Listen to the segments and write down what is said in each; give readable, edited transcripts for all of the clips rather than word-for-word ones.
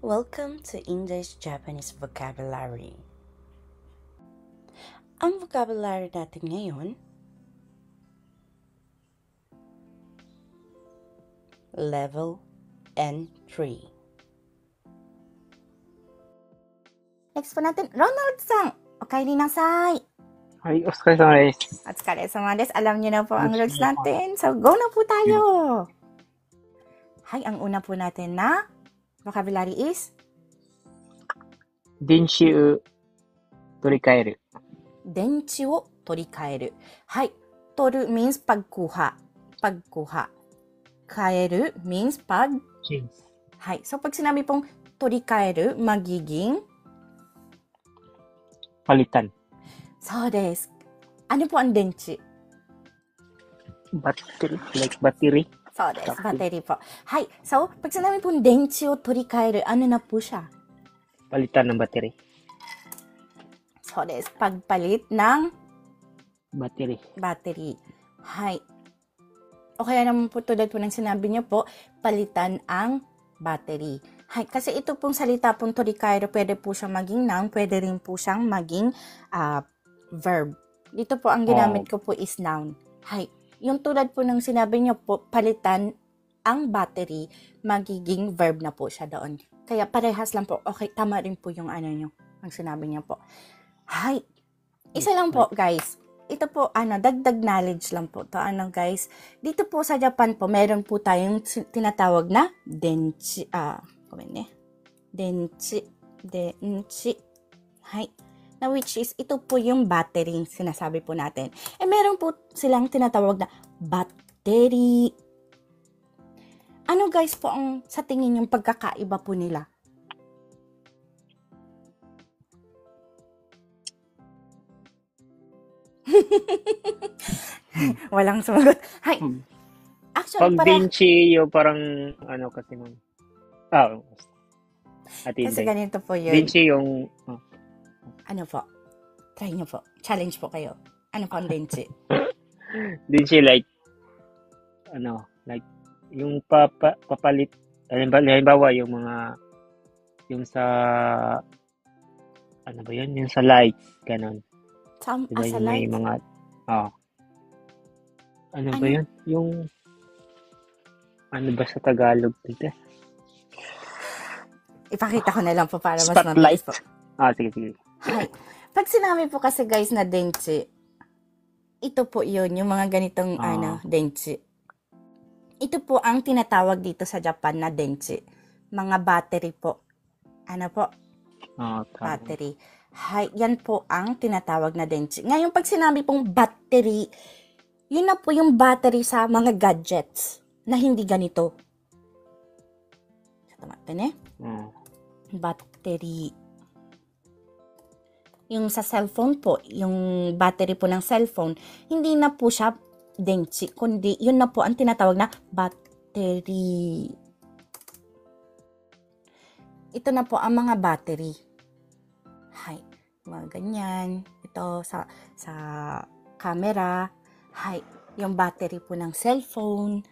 Welcome to English-Japanese Vocabulary. Ang vocabulary natin ngayon, Level N3. Next po natin, Ronald-san! Okaeri nasai! はい、お疲れ様です。お疲れ様です. Alam niyo na po ang rules natin. So, go na po tayo! Hay, ang una po natin na vocabulary is 電池を取り替える。電池を取り替える. Hay, toru means pagkuha. Pagkuha. Kaeru means pag. Change. Hay, so pag sinabi pong 取り替える, magiging パリタン。そうです. Ano po ang 電池? バッテリー like バッテリー。そうです. Battery po. Hay, so pag sinabi pong 電池を取り替える, ano na po siya? Palitan ng battery. So des, pagpalit ng battery. Hay. O kaya naman po tulad po ng sinabi niyo po, palitan ang battery. Hay, kasi ito pong salita pong torikairo, pwede po siyang maging noun, pwede rin po siyang maging verb. Dito po ang ginamit ko po is noun. Hay, yung tulad po ng sinabi niyo po, palitan ang battery, magiging verb na po siya doon. Kaya parehas lang po. Okay, tama rin po yung ano nyo, ang sinabi niyo po. Hay, isa lang po guys. Ito po, dagdag knowledge lang po. To guys, dito po sa Japan po, meron po tayong tinatawag na denchi. Denchi. Hay. Na which is, ito po yung battery, sinasabi po natin. Meron po silang tinatawag na battery. Ano guys po ang sa tingin yung pagkakaiba po nila? Walang sumagot. Hay. Actually, pag denchi yung parang kasi nun. Kasi ganito po yun. Denchi yung ano po? Try nyo po. Challenge po kayo. Ano po ang denchi? denchi like yung papalit, halimbawa yung mga yung sa ano ba yun? Yung sa lights, ganon. Diba Sa yung may lights? mga ano ba yun? Yung ano ba sa Tagalog dito? Ipakita ko na lang po para mas spotlight. Mabilis po. Sige. Hi. Pag sinabi po kasi guys na denchi, ito po yun, yung mga ganitong denchi. Ito po ang tinatawag dito sa Japan na denchi. Mga battery po. Ano po? Battery. Hay, yan po ang tinatawag na denchi. Ngayon, pag sinabi pong battery, yun na po yung battery sa mga gadgets na hindi ganito. Battery. Yung sa cellphone po, yung battery po ng cellphone, hindi na po siya denchi, kundi yun na po ang tinatawag na battery. Ito na po ang mga battery. Hay, mga ganyan. Ito sa camera. Hay, yung battery po ng cellphone.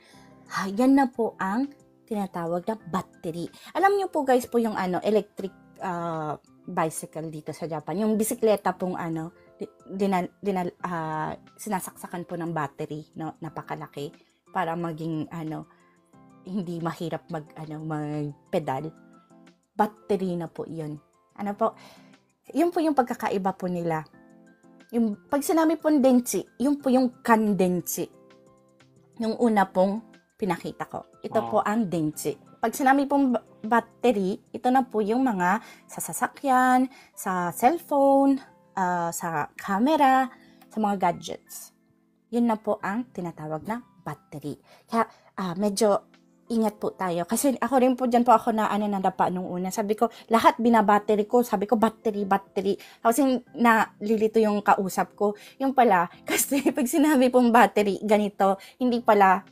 Hay, yan na po ang tinatawag na battery. Alam niyo po guys po yung electric bicycle dito sa Japan. Yung bisikleta pong sinasaksakan po ng battery, no, napakalaki para maging hindi mahirap mag-pedal. Battery na po 'yun. Ano po? 'Yun po yung pagkakaiba po nila. Yung pag sinabi pong denchi, 'yun po yung kandenchi. Yung una pong pinakita ko. Ito po ang denchi. Pag sinabi pong battery, ito na po yung mga sa sasakyan, sa cellphone, sa camera, sa mga gadgets. Yun na po ang tinatawag na battery. Kaya medyo ingat po tayo. Kasi ako rin po dyan po ako na nadapa nung una. Sabi ko, lahat binabattery ko. Sabi ko, battery. Kasi nalilito yung kausap ko. Yung pala, kasi pag sinabi pong battery, ganito, hindi pala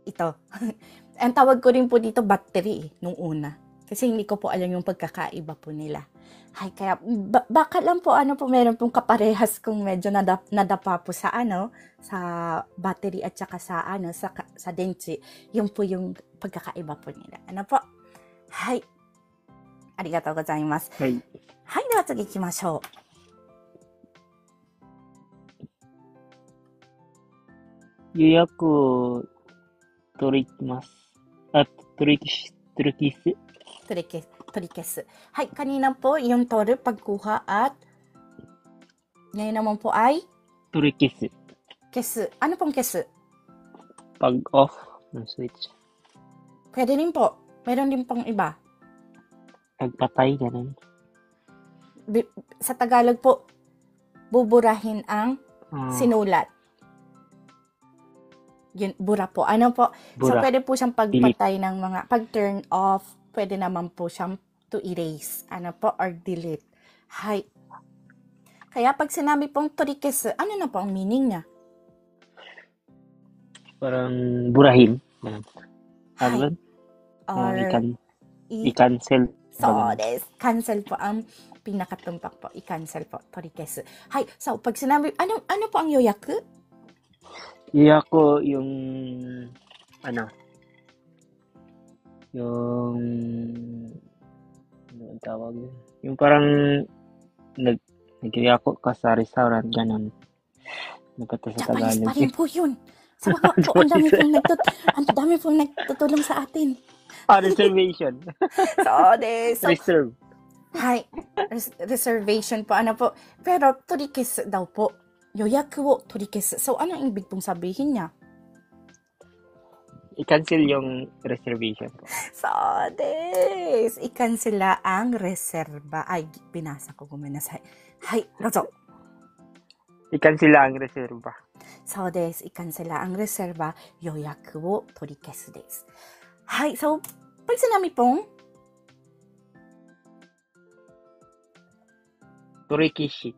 ito. Ang tawag ko rin po dito battery nung una. Kasi hindi ko po alam yung pagkakaiba po nila. Ay, kaya baka lang po meron pong kaparehas kung medyo nadapa po sa sa battery at saka sa denchi. Yung po yung pagkakaiba po nila. Ano po? Hay, ありがとうございます。はい。はい、では次行きましょう。予約を取ります。取り消す。取り消す. Hai, kanina po yung toru pagkuha at ngayon naman po ay 取り消す. kesu. Ano pong kesu? Pag-off ng switch. Pwede rin po. Meron din pong iba. Pagpatay, ganun. Sa Tagalog po, buburahin ang sinulat. Yun, bura po. Ano po? So, Bura. pwede po siyang pagpatay ng mga, pag-turn off, pwede naman po siyang to erase. Ano po? Or delete. Hay. Kaya pag sinabi pong torikesu, ano na po ang meaning niya? Parang burahin. Ganun. Hay. Ano? Or i-cancel. So, cancel po ang pinakatumpak po. I-cancel po. Torikesu. Hay. So, pag sinabi, ano po ang yoyaku? Yoyaku yung yung ano ang tawag yun? Yung parang nag-yoyaku ka sa restaurant, ganun. Nagkata sa Japanese Tagalog. pa rin po yun. Sa mga po, ang dami pong nagtutulong sa atin. Reservation. So, Reserve. Hay. Reservation po. Ano po? Pero, torikesu daw po. Yoyaku wo torikesu. So, ano ang ibig pong sabihin niya? I-cancel yung reservation po. So, i-cancel ang reserba. Ay, binasa ko. Guminasay. Hay, dozo. I-cancel ang reserva. So, i-cancel ang reserba. Yoyaku wo torikesu desu. Hay, so, pag sinabi pong Torikishi.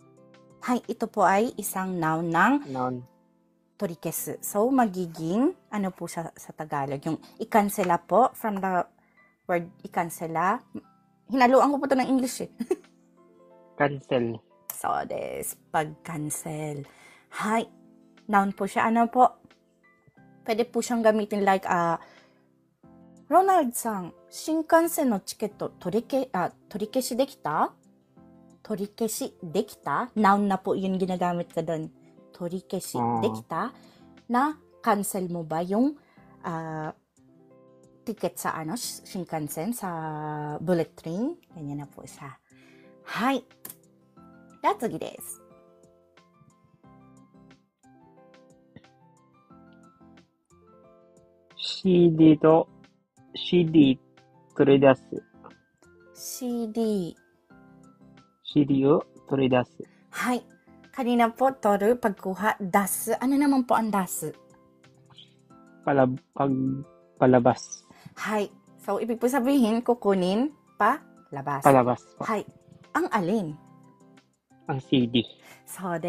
hay, ito po ay isang noun ng torikesu. So, magiging, ano po sa Tagalog? Yung i-cancela po, from the word i-cancela. Hinaluan ko po ito ng English eh. Cancel. So, pag-cancel. Hay, noun po siya. Ano po? Pwede po siyang gamitin like, Ronald-san, Shinkansen no chiketo torikeshi dekita? Torikeshi dekita? Noun na po yun ginagamit ka doon. Torikeshi dekita? Na cancel mo ba yung ticket sa Shinkansen, sa bullet train? Ganyan na po siya. Hai. Datsugi desu. CD 取り出す。CD を取り出す。Hay. Kanina po, toru, pagkuha, dasu. Ano naman po ang dasu? Palabas. Hay. So, ibig po sabihin, kukunin, palabas. Palabas po. Hay. Ang alin? Ang CD. So,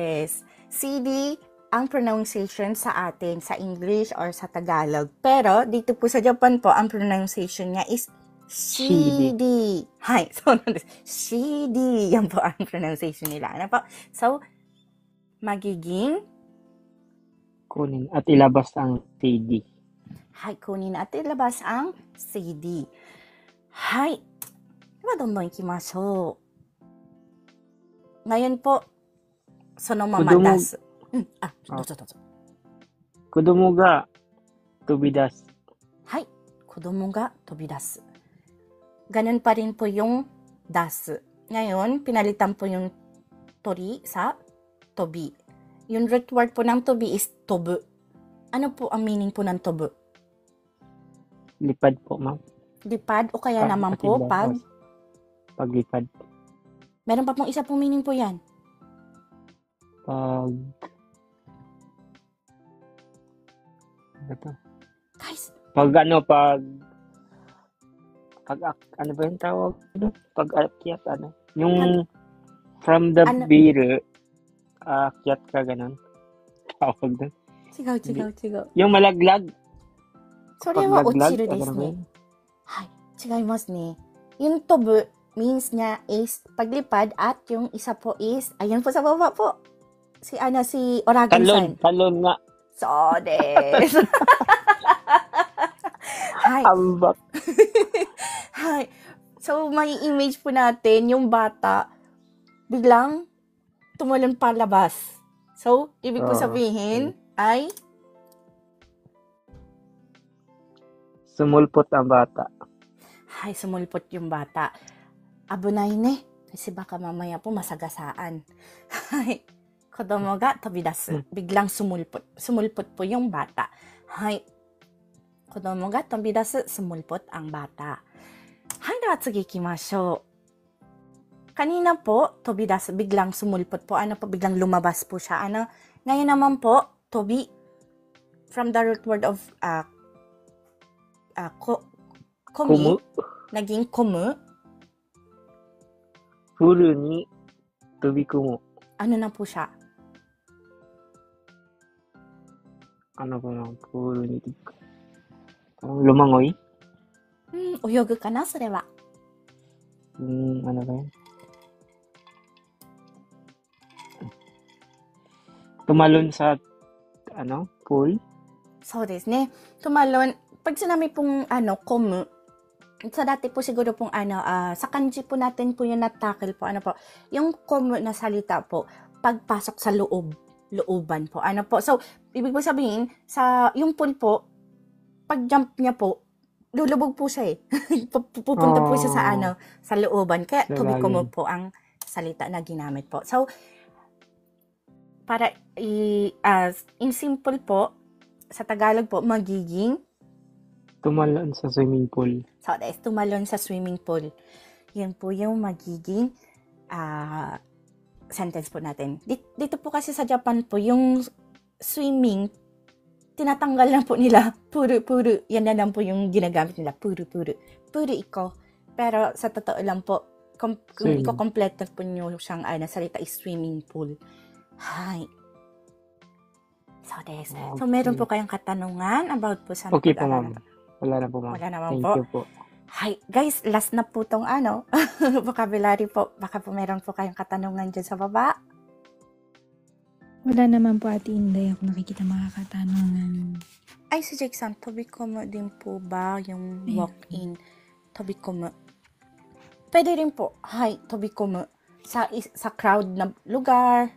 CD, ang pronunciation sa atin, sa English or sa Tagalog. Pero, dito po sa Japan po, ang pronunciation niya is CD. Hay. So, CD. Yan po ang pronunciation nila. Ano po? So, magiging kunin at ilabas ang CD. Hay. Kunin at ilabas ang CD. Hay. Diba, dondon ikimashou. Ngayon po, sonomamadasu. Dozo. Kodomo ga tobidasu. Hay. Kodomo ga tobidasu. Ganun pa rin po yung dasu. Ngayon, pinalitan po yung tori sa tobi. Yung root word po ng tobi is tobu. Ano po ang meaning po ng tobu? Lipad po, ma'am. Lipad o kaya naman po paglipad. Meron pa pong isa pong meaning po yan. Guys. Ano ba yung tawag? Pag-akyat, Yung from the biru, akyat ka, ganun. Tawag doon. Chigaw. Yung malaglag. それは落ちるですね。はい。違いますね。Yung tobu means niya is paglipad at yung isa po is, ayan po sa baba po. Si Oragon-san. Talon nga. So, desu. Hai. Ambak. Hai. So, may image po natin yung bata biglang tumalon palabas. So, ibig po sabihin ay sumulpot ang bata. ay, sumulpot yung bata. Abunay ne. Kasi baka mamaya po masagasaan. Hay, kodomo ga tobidasu. Biglang sumulpot. Sumulpot po yung bata. Hay, kodomo ga tobidasu. Sumulpot ang bata. Hay, dawa tsugi ikimashou. Kanina po, tobidasu, biglang sumulpot po. Ano po, biglang lumabas po siya. Ano? Ngayon naman po, tobi, from the root word of komi, naging komu. Puru ni tobikomu. Ano na po siya? Ano ba lang? Puru ni lumangoy? Uyogu ka na, sore wa. Ano ba yan? Tumalon sa, pool? So desu ne. Tumalon. Pag sinabi pong, komu, sa dati po siguro pong, sa kanji po natin po yung natakil po, yung komu na salita po, pagpasok sa looban po, So, ibig po sabihin, yung pool po, pag-jump niya po, lulubog po siya eh. Pupunta po siya sa looban. Kaya, tobikomu po ang salita na ginamit po. So, para in simple po, sa Tagalog po, magiging tumalon sa swimming pool. So, tumalon sa swimming pool. Yun po yung magiging sentence po natin. Dito po kasi sa Japan po, yung swimming, tinatanggal lang po nila. Puru. Yan na lang po yung ginagamit nila. Puru. Puru iko. Pero sa totoo lang po, kung iko-complete po nyo siyang salita is swimming pool. Hi. So, des. Okay. So, meron po kayong katanungan about po sa Okay po, ma'am. Wala na po, ma'am. Wala naman Thank po. you po. Hi, guys, last na po tong vocabulary po. Baka po meron po kayong katanungan dyan sa baba. Wala naman po, Ate Inday. Ako nakikita mga katanungan. Ay, si Jake-san, tobikomu din po ba yung walk-in? Tobikomu. Pwede rin po. Hi, tobikomu. Sa crowd na lugar.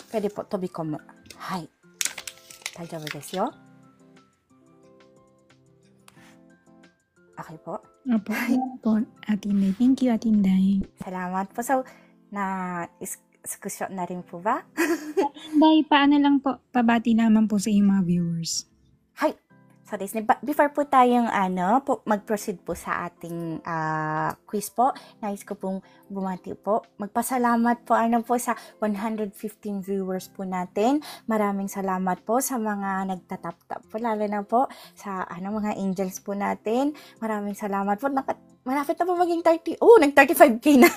Pwede po, tobikomu. Hi. Daijoubu desu yo. Okay po. Opo, po, Ate Inday. Thank you, Ate Inday. Salamat po. So, screenshot na rin po ba? Inday, paano lang po, pabati naman po sa iyong mga viewers. Hi. So, before po tayong mag-proceed po sa ating quiz po, nais ko pong bumati po. Magpasalamat po po sa 115 viewers po natin. Maraming salamat po sa mga nagtatap-tap po, lalo na po sa mga angels po natin. Maraming salamat po. Malapit na po maging 30. Oh, nag-35k na.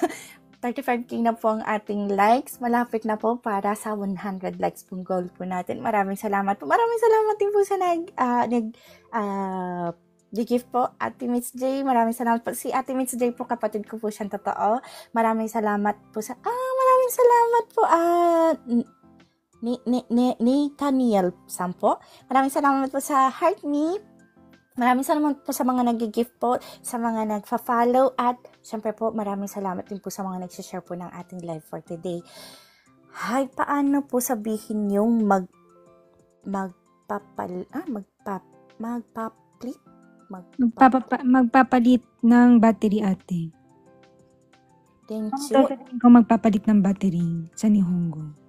35k na po ang ating likes. Malapit na po para sa 100 likes pong goal po natin. Maraming salamat po. Maraming salamat din po sa nag-gift po, Ate Miss J. Maraming salamat po. Si Ate Miss J po, kapatid ko po siyang totoo. Maraming salamat po sa... maraming salamat po. Ni Taniel Sam po. Maraming salamat po sa Heart Me. Maraming salamat po sa mga nag-gift po, sa mga nagfa-follow, at syempre po maraming salamat din po sa mga nag-share po ng ating live for today. Hi, paano po sabihin yung Magpapalit ng battery, ate. Densyo, Kung magpapalit ng battery sa Nihongo.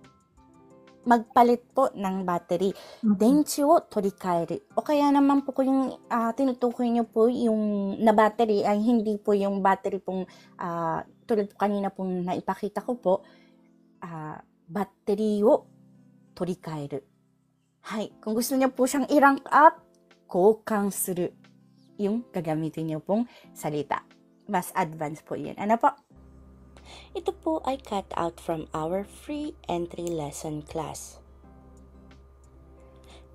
magpalit po ng battery. Densyo o torikaeru. O kaya naman po kung yung tinutukoy nyo po yung na battery ay hindi po yung battery pong tulad po kanina pong naipakita ko po, battery o torikaeru. Hay, kung gusto niyo po siyang i-rank up, kokan suru yung gagamitin niyo pong salita. Mas advanced po yan. Ano po? Ito po ay cut out from our free entry lesson class.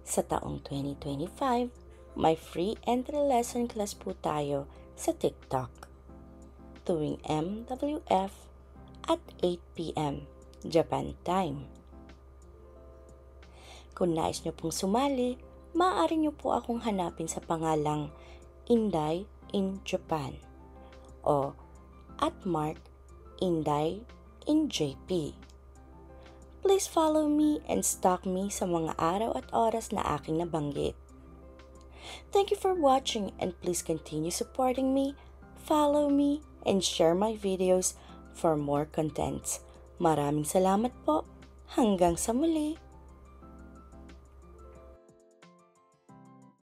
Sa taong 2025, may free entry lesson class po tayo sa TikTok tuwing MWF at 8 p.m. Japan time. Kung nais nyo pong sumali, maaari nyo po akong hanapin sa pangalang Inday in Japan o @markinday_in_jp. Please follow me and stalk me sa mga araw at oras na aking nabanggit. Thank you for watching and please continue supporting me, follow me, and share my videos for more contents. Maraming salamat po. Hanggang sa muli.